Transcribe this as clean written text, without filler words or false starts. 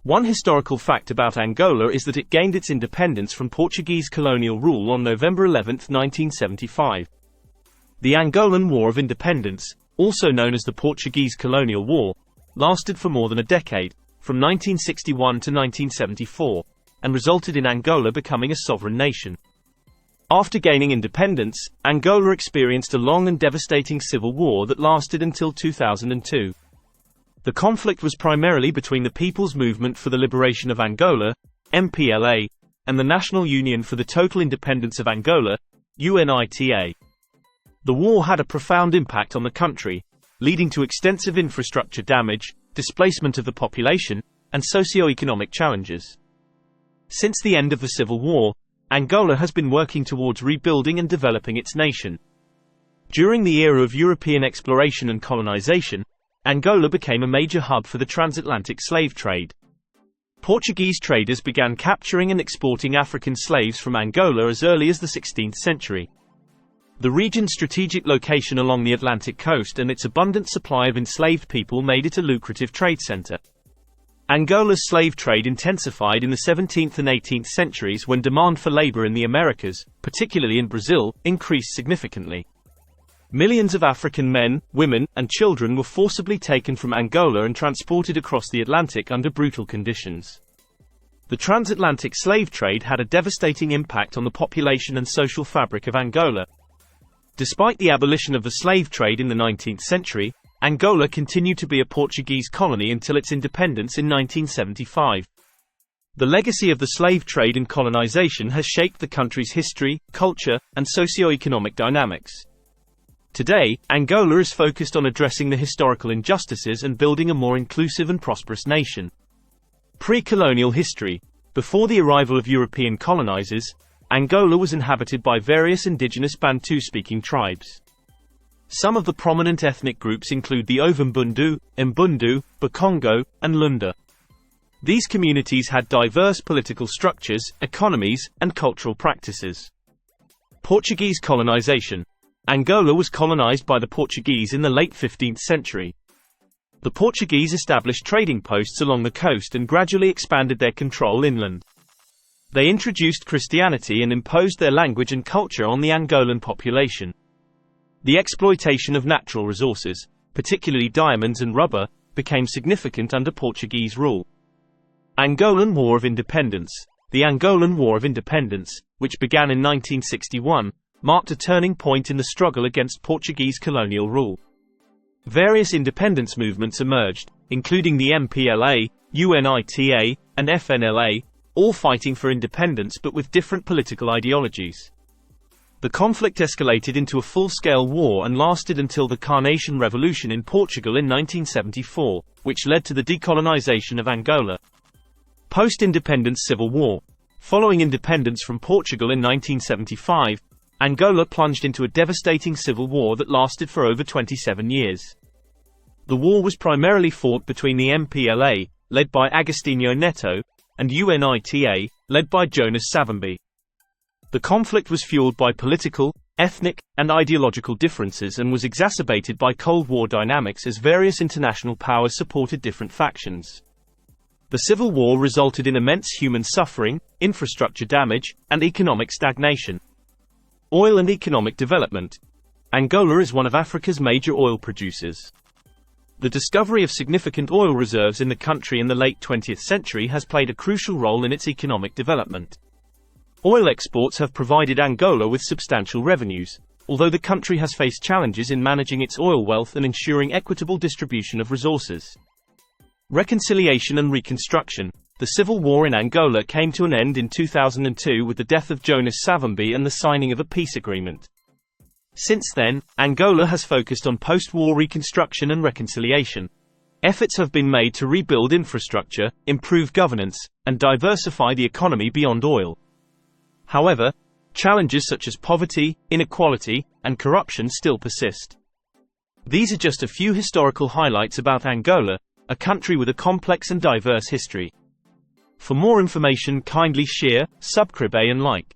One historical fact about Angola is that it gained its independence from Portuguese colonial rule on November 11, 1975. The Angolan War of Independence, also known as the Portuguese Colonial War, lasted for more than a decade, from 1961 to 1974, and resulted in Angola becoming a sovereign nation. After gaining independence, Angola experienced a long and devastating civil war that lasted until 2002. The conflict was primarily between the People's Movement for the Liberation of Angola, MPLA, and the National Union for the Total Independence of Angola, UNITA. The war had a profound impact on the country, leading to extensive infrastructure damage, displacement of the population, and socio-economic challenges. Since the end of the Civil War, Angola has been working towards rebuilding and developing its nation. During the era of European exploration and colonization, Angola became a major hub for the transatlantic slave trade. Portuguese traders began capturing and exporting African slaves from Angola as early as the 16th century. The region's strategic location along the Atlantic coast and its abundant supply of enslaved people made it a lucrative trade center. Angola's slave trade intensified in the 17th and 18th centuries when demand for labor in the Americas, particularly in Brazil, increased significantly. Millions of African men, women, and children were forcibly taken from Angola and transported across the Atlantic under brutal conditions. The transatlantic slave trade had a devastating impact on the population and social fabric of Angola. Despite the abolition of the slave trade in the 19th century, Angola continued to be a Portuguese colony until its independence in 1975. The legacy of the slave trade and colonization has shaped the country's history, culture, and socio-economic dynamics. Today, Angola is focused on addressing the historical injustices and building a more inclusive and prosperous nation. Pre-colonial history. Before the arrival of European colonizers, Angola was inhabited by various indigenous Bantu-speaking tribes. Some of the prominent ethnic groups include the Ovimbundu, Mbundu, Bakongo, and Lunda. These communities had diverse political structures, economies, and cultural practices. Portuguese colonization. Angola was colonized by the Portuguese in the late 15th century. The Portuguese established trading posts along the coast and gradually expanded their control inland. They introduced Christianity and imposed their language and culture on the Angolan population. The exploitation of natural resources, particularly diamonds and rubber, became significant under Portuguese rule. Angolan War of Independence. The Angolan War of Independence, which began in 1961, marked a turning point in the struggle against Portuguese colonial rule. Various independence movements emerged, including the MPLA, UNITA, and FNLA, all fighting for independence but with different political ideologies. The conflict escalated into a full-scale war and lasted until the Carnation Revolution in Portugal in 1974, which led to the decolonization of Angola. Post-independence civil war. Following independence from Portugal in 1975, Angola plunged into a devastating civil war that lasted for over 27 years. The war was primarily fought between the MPLA, led by Agostinho Neto, and UNITA, led by Jonas Savimbi. The conflict was fueled by political, ethnic, and ideological differences and was exacerbated by Cold War dynamics as various international powers supported different factions. The civil war resulted in immense human suffering, infrastructure damage, and economic stagnation. Oil and economic development. Angola is one of Africa's major oil producers. The discovery of significant oil reserves in the country in the late 20th century has played a crucial role in its economic development. Oil exports have provided Angola with substantial revenues, although the country has faced challenges in managing its oil wealth and ensuring equitable distribution of resources. Reconciliation and reconstruction. The civil war in Angola came to an end in 2002 with the death of Jonas Savimbi and the signing of a peace agreement. Since then, Angola has focused on post-war reconstruction and reconciliation. Efforts have been made to rebuild infrastructure, improve governance, and diversify the economy beyond oil. However, challenges such as poverty, inequality, and corruption still persist. These are just a few historical highlights about Angola, a country with a complex and diverse history. For more information, kindly share, subscribe and like.